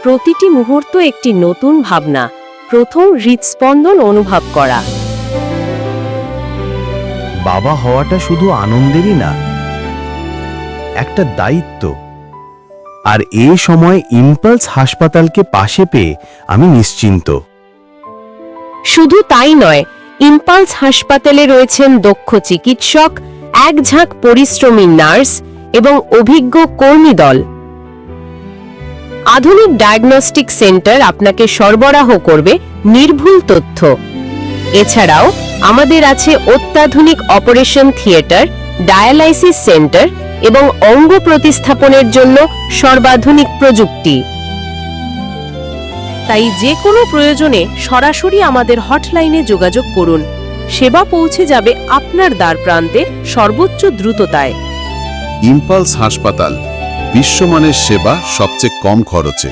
প্রতিটি মুহূর্ত একটি নতুন ভাবনা, প্রথম হৃদস্পন্দন অনুভব করা। বাবা হওয়াটা শুধু আনন্দেরই না, একটা দায়িত্ব। আর এই সময় ইম্পালস হাসপাতালকে পাশে পেয়ে আমি নিশ্চিন্ত। শুধু তাই নয়, ইম্পালস হাসপাতালে রয়েছেন দক্ষ চিকিৎসক, এক ঝাঁক পরিশ্রমী নার্স এবং অভিজ্ঞ কর্মী দল। আধুনিক ডায়াগনস্টিক সেন্টার আপনাকে সরবরাহ করবে নির্ভুল তথ্য। এছাড়াও আমাদের আছে অত্যাধুনিক অপারেশন থিয়েটার, ডায়ালাইসিস সেন্টার এবং অঙ্গ প্রতিস্থাপনের জন্য সর্বাধুনিক প্রযুক্তি। তাই যে কোনো প্রয়োজনে সরাসরি আমাদের হটলাইনে যোগাযোগ করুন। সেবা পৌঁছে যাবে আপনার দ্বারপ্রান্তে সর্বোচ্চ দ্রুততায়। ইম্পালস হাসপাতাল, বিশ্বমানের সেবা সবচেয়ে কম খরচে।